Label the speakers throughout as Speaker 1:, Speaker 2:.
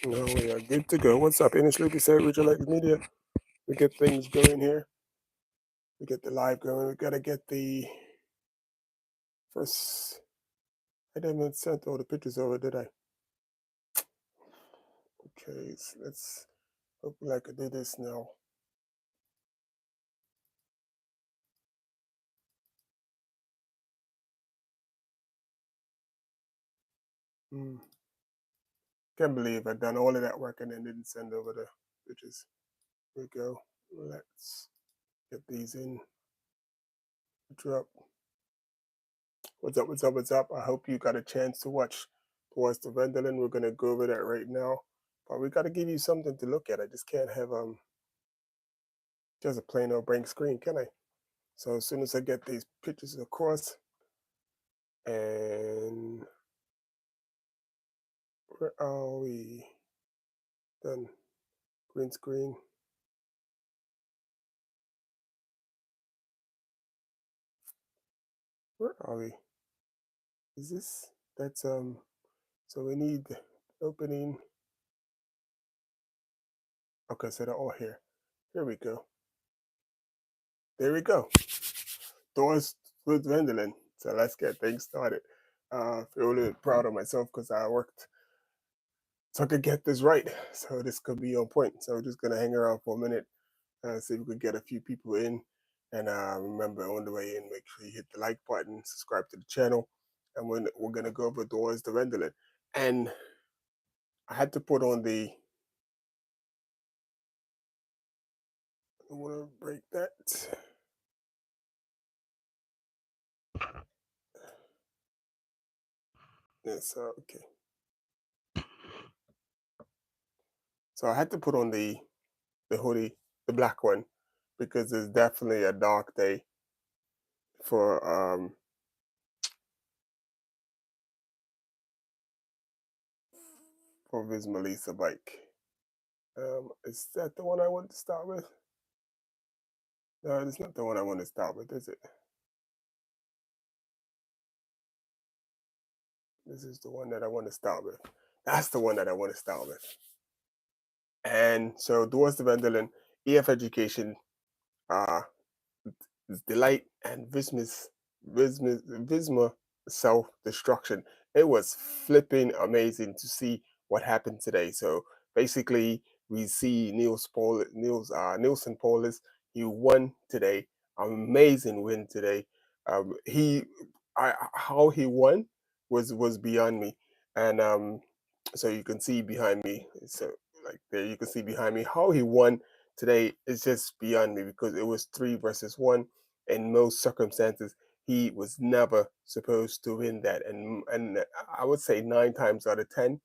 Speaker 1: No, we are good to go. What's up, Ines Loopy said, would you like the media? We get things going here. We get the live going. We gotta get the first. I didn't send all the pictures over, did I? Okay, so let's hopefully I could do this now. Can't believe I've done all of that work and then didn't send over the pictures. Here we go. Let's get these in. Drop. What's up? What's up? What's up? I hope you got a chance to watch Towards the Vendolin. We're gonna go over that right now, but we got to give you something to look at. I just can't have just a plain old blank screen, can I? So as soon as I get these pictures across, and where are we? Done. Green screen. Where are we? Is this? That's So we need opening. Okay, so they're all here. Here we go. There we go. Doors with Vendolin. So let's get things started. I feel really proud of myself because I worked so I could get this right. So this could be on point. So we're just gonna hang around for a minute, see if we could get a few people in. And remember, on the way in, make sure you hit the like button, subscribe to the channel, and we're gonna go over Doors the Vendolin. And I had to put on the. I want to break that. Yes, okay. So I had to put on the hoodie, the black one, because it's definitely a dark day for Visma Lease bike. Is that the one I want to start with? No, it's not the one I want to start with, is it? This is the one that I want to start with. That's the one that I want to start with. And so towards the Vendolin, EF Education, Delight, and Visma Self Destruction. It was flipping amazing to see what happened today. So basically, we see NEILSON POWLESS. He won today. Amazing win today. How he won was beyond me. And so you can see behind me. So like there, you can see behind me how he won today is just beyond me because it was 3 versus 1. In most circumstances, he was never supposed to win that, and I would say 9 times out of 10,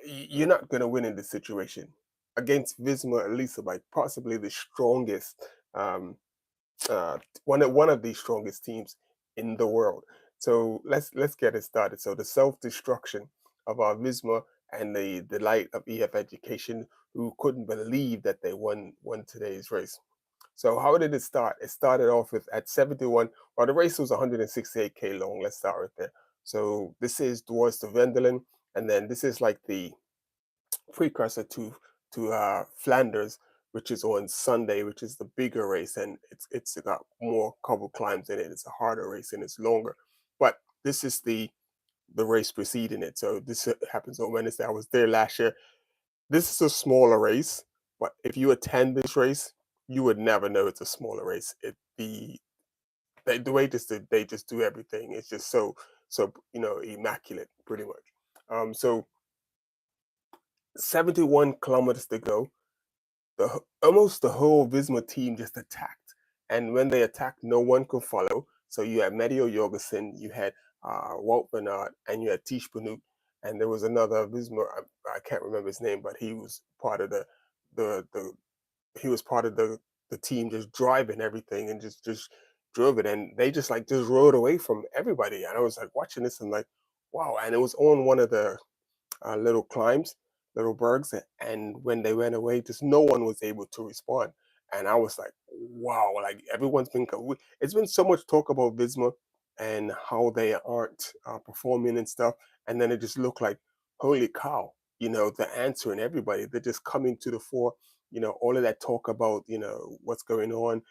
Speaker 1: you're not going to win in this situation against Visma Lease, like possibly the strongest, one of the strongest teams in the world. So let's get it started. So the self destruction of our Visma and the delight of EF Education, who couldn't believe that they won today's race. So how did it start? It started off with at 71. Well, the race was 168K long. Let's start right there. So this is towards the Vendolin, and then this is like the precursor to Flanders, which is on Sunday, which is the bigger race, and it's got more couple climbs in it. It's a harder race and it's longer. But this is the race preceding it. So this happens on Wednesday. I was there last year. This is a smaller race, but if you attend this race, you would never know it's a smaller race. The way they just do everything is just so immaculate, pretty much. So 71 kilometers to go. Almost the whole Visma team just attacked, and when they attacked, no one could follow. So you had Matteo Jorgensen, you had Wout Van Aert, and you had Tish Benut, and there was another Visma. I can't remember his name, but he was part of the he was part of the team, just driving everything and just drove it, and they just rode away from everybody. And I was like watching this and like, wow! And it was on one of the little climbs, little bergs, and when they went away, just no one was able to respond. And I was like, wow! Like everyone's been, it's been so much talk about Visma and how they aren't performing and stuff, and then it just looked like, holy cow! the answer in everybody. They're just coming to the fore. All of that talk about what's going on,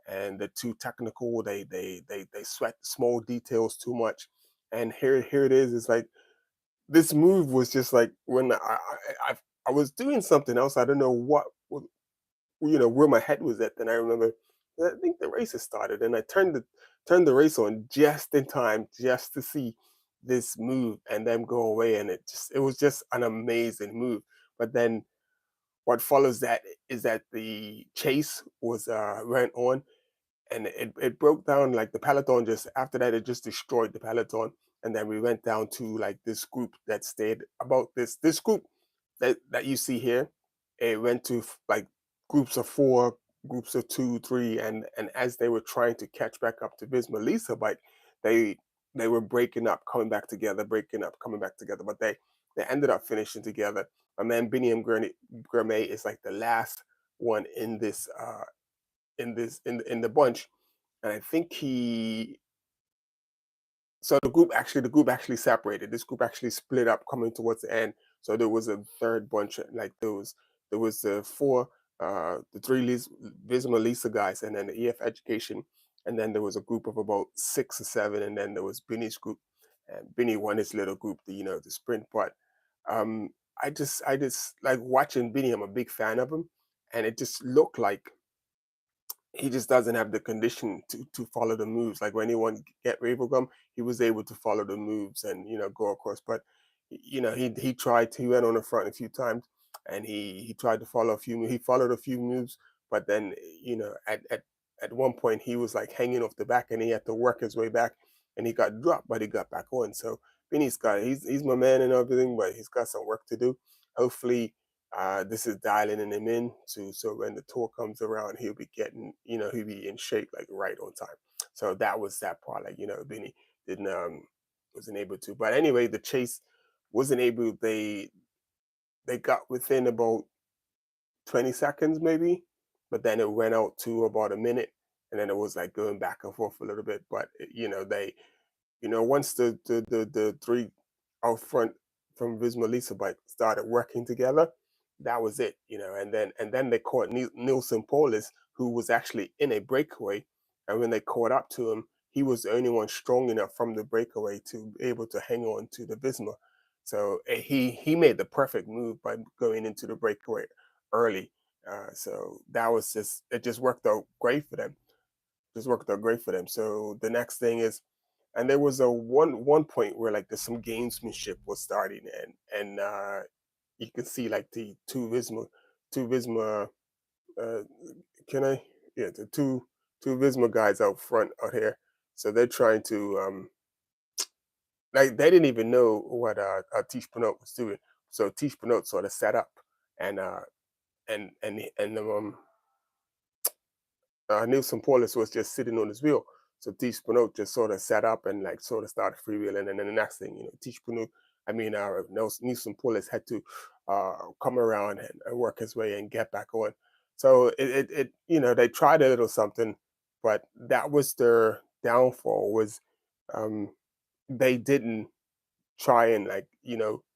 Speaker 1: and they're too technical. They sweat small details too much. And here it is. It's like this move was just like when I was doing something else. I don't know where my head was at. Then I remember, I think the race has started, and I turned the race on just in time, just to see this move and them go away. And it was just an amazing move. But then what follows that is that the chase was went on, and it broke down. Like the peloton, just after that, it just destroyed the peloton. And then we went down to like this group that stayed about this group that you see here. It went to like groups of four, groups of two, three, and as they were trying to catch back up to Visma Lease bike, they they were breaking up, coming back together, breaking up, coming back together. But they ended up finishing together. My man Biniam Gourmet is like the last one in the bunch, and I think he so the group actually separated. This group actually split up coming towards the end. So there was a third bunch, like there was the four, the three Visma Lisa guys, and then the EF Education, and then there was a group of about 6 or 7, and then there was Binny's group, and Binny won his little group, the sprint. But um, I just like watching Binny. I'm a big fan of him, and it just looked like he just doesn't have the condition to follow the moves. Like when he won get Ravelgum, he was able to follow the moves and go across. But he tried to. He went on the front a few times, and he tried to follow a few. He followed a few moves, but then at one point he was like hanging off the back, and he had to work his way back, and he got dropped, but he got back on. So he's my man and everything, but he's got some work to do. Hopefully this is dialing him in to so when the tour comes around, he'll be in shape like right on time. So that was that part. Like Benny didn't wasn't able to. But anyway, the chase wasn't able. They got within about 20 seconds maybe, but then it went out to about a minute, and then it was like going back and forth a little bit. But they once the three out front from Visma Lisa bike started working together, that was it. And then they caught Nielsen Paulus, who was actually in a breakaway, and when they caught up to him, he was the only one strong enough from the breakaway to be able to hang on to the Visma. So he made the perfect move by going into the breakaway early. So that was just worked out great for them. Just worked out great for them. So the next thing is, and there was a one point where like there's some gamesmanship was starting, and you can see like the two Visma uh can I yeah the two Visma guys out front out here. So they're trying to like they didn't even know what Tish Pinot was doing. So Tish Pinot sort of set up, and Nielsen Paulus was just sitting on his wheel. So Tish Pinot just sort of sat up and like sort of started freewheeling. And then the next thing, Tish Pinot, Nielsen Paulus had to come around and work his way and get back on. So they tried a little something, but that was their downfall was um, they didn't try and like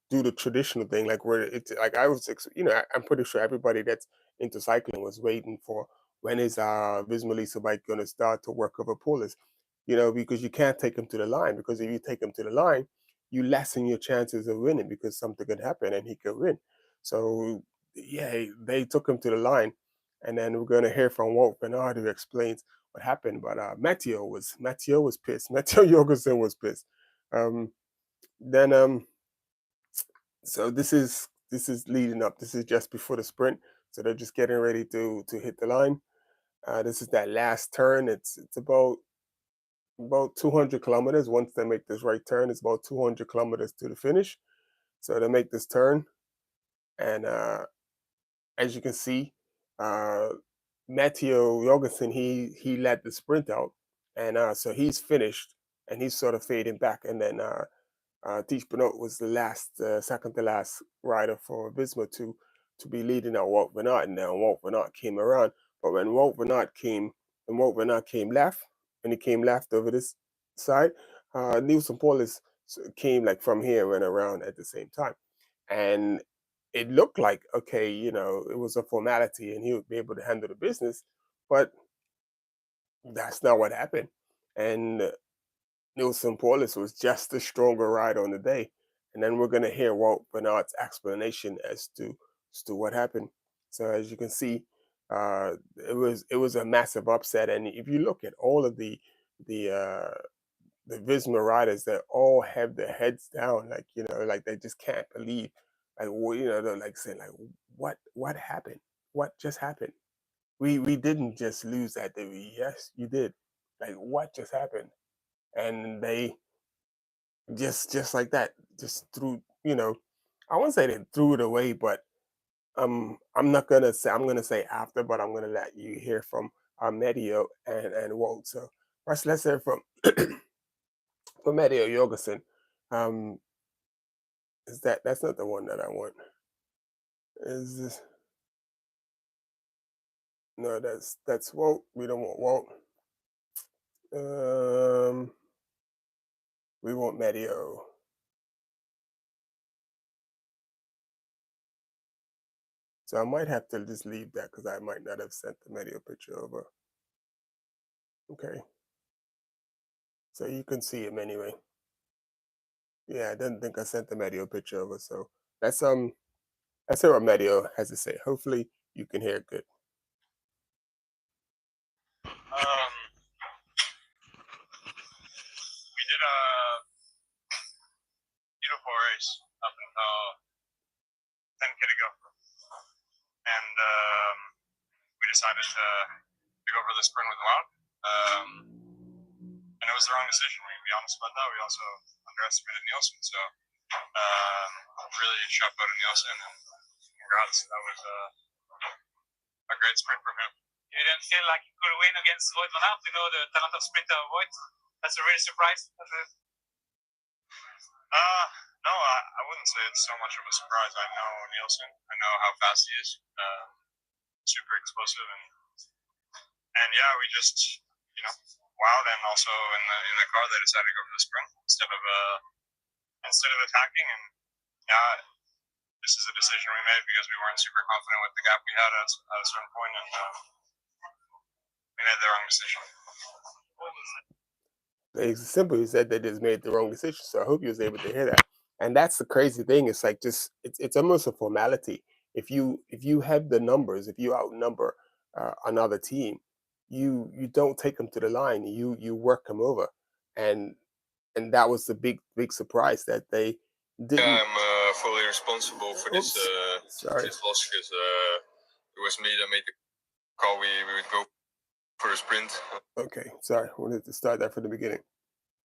Speaker 1: do the traditional thing like where it's like I'm pretty sure everybody that's into cycling was waiting for when is Visma Lease bike going to start to work over pullers, because you can't take them to the line, because if you take them to the line you lessen your chances of winning because something could happen and he could win. So yeah, they took him to the line, and then we're going to hear from Wout Van Aert who explains what happened. But Matteo was pissed. Matteo Jorgensen was pissed. Then so this is leading up. This is just before the sprint. So they're just getting ready to hit the line. This is that last turn. It's about 200 kilometers. Once they make this right turn, it's about 200 kilometers to the finish. So they make this turn, and as you can see, uh, Matteo Jorgensen he led the sprint out, and so he's finished, and he's sort of fading back, and then Tish Benoit was the second to last rider for Visma to be leading out Wout Van Aert, and then Wout Van Aert came around. But when Wout Van Aert came left, when he came left over this side, Nielsen Paulus came like from here and went around at the same time, and it looked like, okay, it was a formality and he would be able to handle the business, but that's not what happened. And Nielsen Paulus was just the stronger rider on the day. And then we're going to hear Walt Bernard's explanation as to what happened. So as you can see, it was a massive upset. And if you look at all of the uh, the Visma riders, that all have their heads down, like like they just can't believe, like they're like saying like, what happened? What just happened? We didn't just lose that, did we? Yes, you did. Like what just happened? And they just like that, just threw. I won't say they threw it away, but I'm gonna say after, but I'm gonna let you hear from Matteo and Walt. So first, let's hear from Matteo Jorgensen. Um, that's not the one that I want? Is this no? That's Walt. We don't want Walt. Um, we want Matteo. So I might have to just leave that because I might not have sent the Matteo picture over. Okay, so you can see him anyway. Yeah, I didn't think I sent the Matteo picture over. So that's let's hear what Matteo has to say. Hopefully you can hear it good.
Speaker 2: We did a beautiful race up until 10K to go, and we decided to go for the sprint with Wout, and it was the wrong decision. We be honest about that. We also underestimated Nielsen, so really chapeau to Nielsen, and congrats. That was a great sprint from him. You didn't feel like you could win against Wout Van Aert, the talent of sprinter Wout? That's a real surprise. No, I wouldn't say it's so much of a surprise. I know Nielsen. I know how fast he is. Super explosive, and yeah, we just wow. And also in the car, they decided to go for the sprint instead of attacking. And yeah, this is a decision we made because we weren't super confident with the gap we had at a certain point, and we made the wrong decision.
Speaker 1: It's simple. He said they just made the wrong decision. So I hope you was able to hear that. And that's the crazy thing. It's like just it's almost a formality. If you have the numbers, if you outnumber another team, you don't take them to the line. You work them over, and that was the big surprise that they didn't.
Speaker 2: Yeah, I'm fully responsible for
Speaker 1: Sorry.
Speaker 2: this loss because it was me that made the call. We would go for a sprint.
Speaker 1: Okay, sorry. I wanted to start that from the beginning.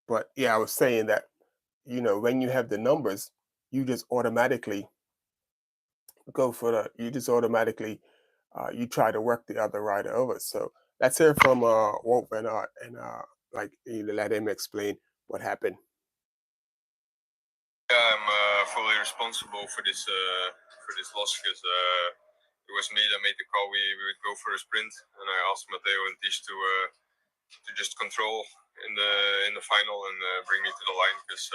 Speaker 1: But yeah, I was saying that when you have the numbers, you just automatically go for you just automatically you try to work the other rider over. So let's hear from Walt Van Aert and like let him explain what happened.
Speaker 2: Yeah, I'm fully responsible for this loss because it was me that made the call. We would go for a sprint, and I asked Matteo and Tish to just control in the final and bring me to the line because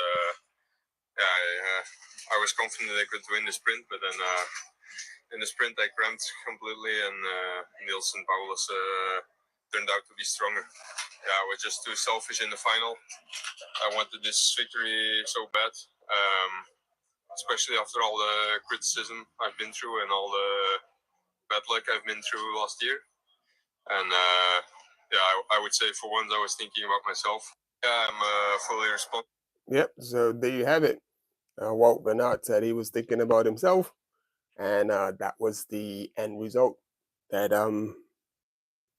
Speaker 2: yeah, I was confident they could win the sprint, but then in the sprint I cramped completely, and Nielsen POWLESS turned out to be stronger. Yeah, I was just too selfish in the final. I wanted this victory so bad, especially after all the criticism I've been through and all the bad luck I've been through last year. And yeah, I would say for once I was thinking about myself. Yeah, I'm fully responsible.
Speaker 1: Yep. So there you have it. Walt Van Aert said he was thinking about himself, and that was the end result. That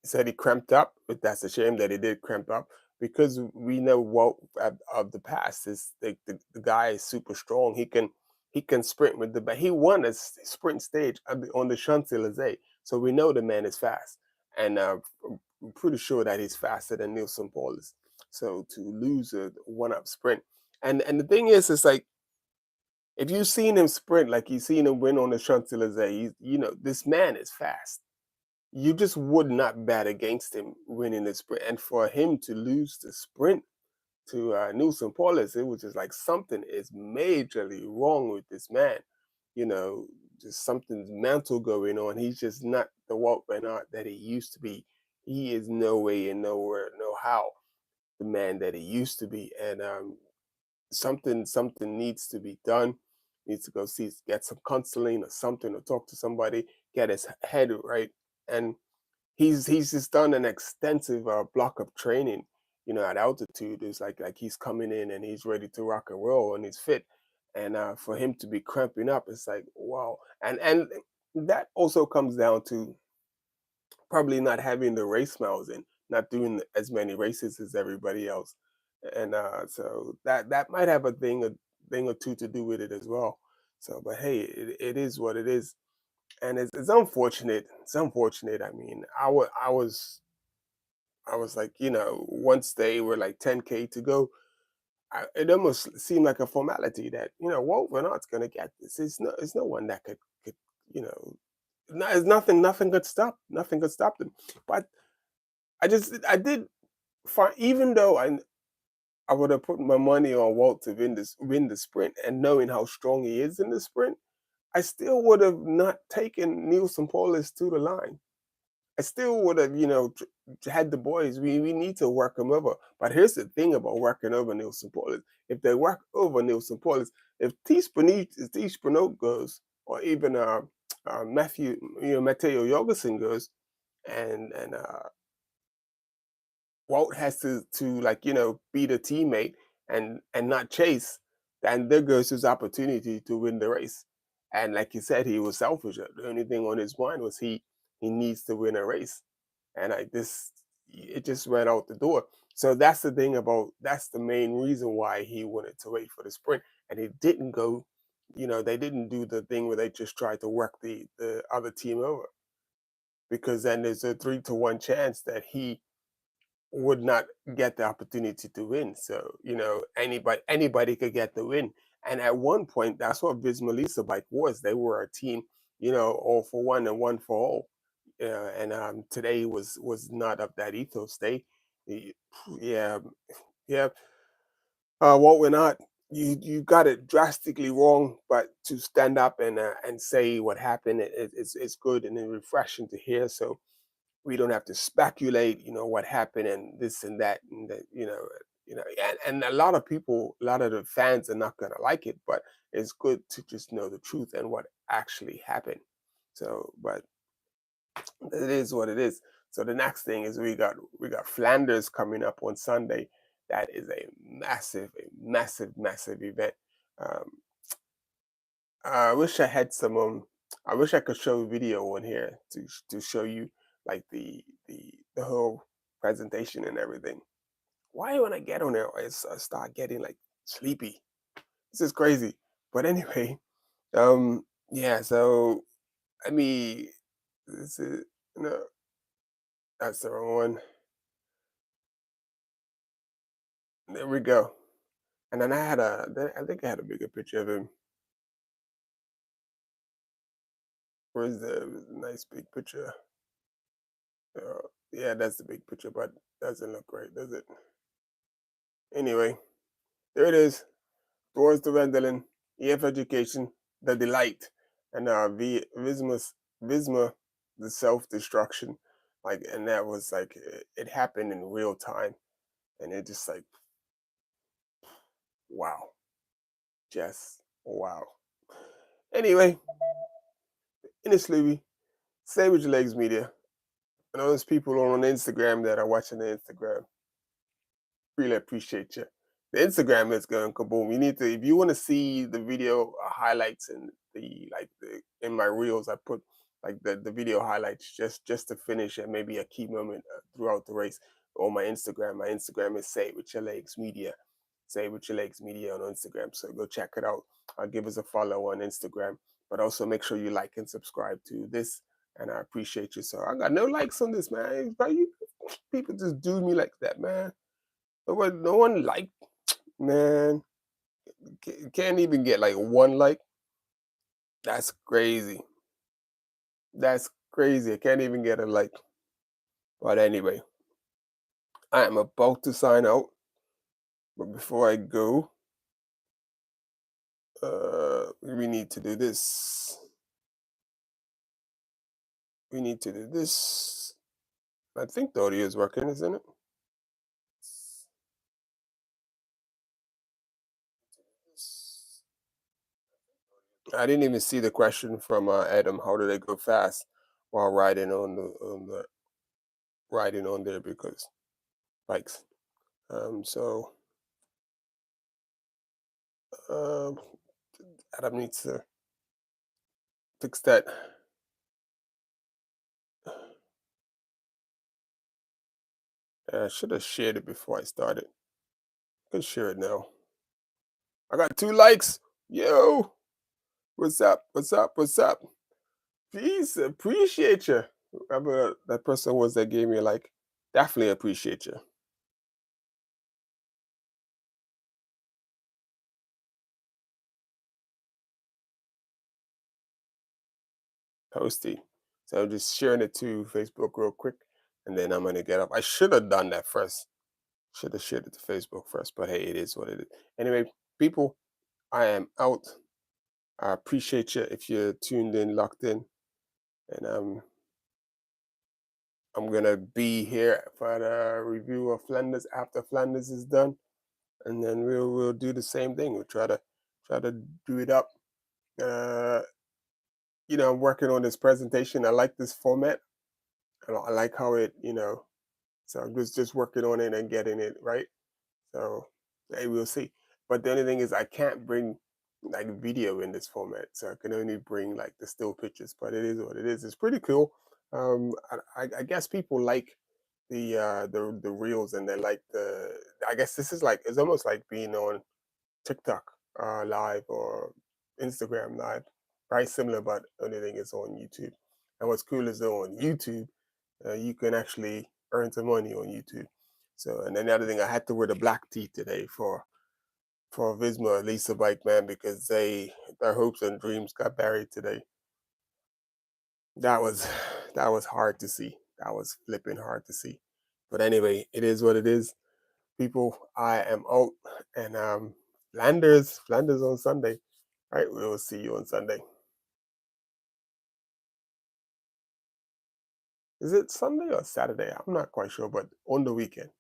Speaker 1: said he cramped up, but that's a shame that he did cramp up because we know Walt of the past is the guy is super strong. He can sprint with but he won a sprint stage on the Champs Elysees, so we know the man is fast, and I'm pretty sure that he's faster than Nielsen Paulus. So to lose a one-up sprint, and the thing is, it's like if you've seen him sprint, like you've seen him win on the Champs Elysees, this man is fast. You just would not bet against him winning the sprint. And for him to lose the sprint to Newsom Paulus, it was just like something is majorly wrong with this man. You know, just something's mental going on. He's just not the Walt Van Aert that he used to be. He is no way and nowhere, no how the man that he used to be. And something needs to be done. Needs to go see, get some counseling or something, or talk to somebody, get his head right. And he's just done an extensive block of training, at altitude. It's like he's coming in and he's ready to rock and roll and he's fit. And for him to be cramping up, it's like wow. And that also comes down to probably not having the race miles and not doing as many races as everybody else. And so that might have a thing or two to do with it as well. So, but hey, it is what it is, and it's unfortunate. It's unfortunate. I mean, I was like, once they were like 10K to go, it almost seemed like a formality that Walt Van Aert's going to get this. It's no one that could you know, no, it's nothing could stop them. But I did find, even though I would have put my money on Walt to win the sprint, and knowing how strong he is in the sprint, I still would have not taken Nielsen Paulus to the line. I still would have, had the boys. We need to work them over. But here's the thing about working over Nielsen Paulus. If they work over Nielsen Paulus, if Tish Benoit goes, or even Matteo Jorgensen goes, and Walt has to like be the teammate and not chase, then there goes his opportunity to win the race. And like you said, he was selfish. The only thing on his mind was he needs to win a race, and it just went out the door. So that's the main reason why he wanted to wait for the sprint, and he didn't go. They didn't do the thing where they just tried to work the other team over, because then there's a 3-to-1 chance that he would not get the opportunity to win. So, anybody could get the win. And at one point, that's what Visma Lease bike was. They were a team, all for one and one for all. And today was not of that ethos. Y- yeah, yeah. What we're not, you got it drastically wrong. But to stand up and say what happened, it's good and it's refreshing to hear. So we don't have to speculate, what happened and this and that, and that, and a lot of people, a lot of the fans are not going to like it, but it's good to just know the truth and what actually happened. So, but it is what it is. So the next thing is we got Flanders coming up on Sunday. That is a massive, massive event. Um, I wish I had some. I wish I could show a video on here to show you like the whole presentation and everything. Why when I get on there, I start getting like sleepy. This is crazy. But anyway, yeah. So I mean, this is no, that's the wrong one. There we go. And then I think I had a bigger picture of him. Where's the nice big picture? Yeah, that's the big picture, but doesn't look great, does it? Anyway, there it is. Towards the Wendelin, EF Education, the delight, and Visma, the self destruction. Like, and that was like, it happened in real time. And it just like, wow. Just wow. Anyway, in this Louis, Say With Your Legs Media. And all those people on Instagram that are watching the Instagram, really appreciate you. The Instagram is going kaboom. You need to, if you want to see the video highlights and the in my reels, I put like the video highlights just to finish and maybe a key moment throughout the race on my Instagram. My Instagram is Say It With Your Legs Media. Say It With Your Legs Media on Instagram. So go check it out. Give us a follow on Instagram, but also make sure you like and subscribe to this. And I appreciate you. So I got no likes on this, man. But you people just do me like that, man. No one liked, man. Can't even get like one like. That's crazy. That's crazy. I can't even get a like. But anyway, I am about to sign out. But before I go, we need to do this. we need to do this. I think the audio is working, isn't it? I didn't even see the question from Adam. How do they go fast while riding on there because bikes? So um, Adam needs to fix that. I should have shared it before I started. Can share it now. I got 2 likes. Yo, what's up? What's up? What's up? Peace. Appreciate you. Whoever that person was that gave me a like, definitely appreciate you. Posty. So I'm just sharing it to Facebook real quick, and then I'm gonna get up. I should have done that first. Should have shared it to Facebook first, but hey, it is what it is. Anyway, people, I am out. I appreciate you if you're tuned in, locked in, and I'm gonna be here for the review of Flanders after Flanders is done, and then we'll do the same thing. We'll try to do it up. Uh, I'm working on this presentation. I like this format. I like how it. So I'm just working on it and getting it right. So hey, we'll see. But the only thing is I can't bring like video in this format. So I can only bring like the still pictures. But it is what it is. It's pretty cool. I guess people like the reels and they like the I guess this is like it's almost like being on TikTok live or Instagram live. Very similar, but only thing is on YouTube. And what's cool is though on YouTube, you can actually earn some money on YouTube. So, and then the other thing, I had to wear the black tee today for Visma Lease bike man because their hopes and dreams got buried today. That was that was hard to see. That was flipping hard to see. But anyway, it is what it is. People, I am out and Flanders on Sunday. All right, we will see you on Sunday. Is it Sunday or Saturday? I'm not quite sure, but on the weekend.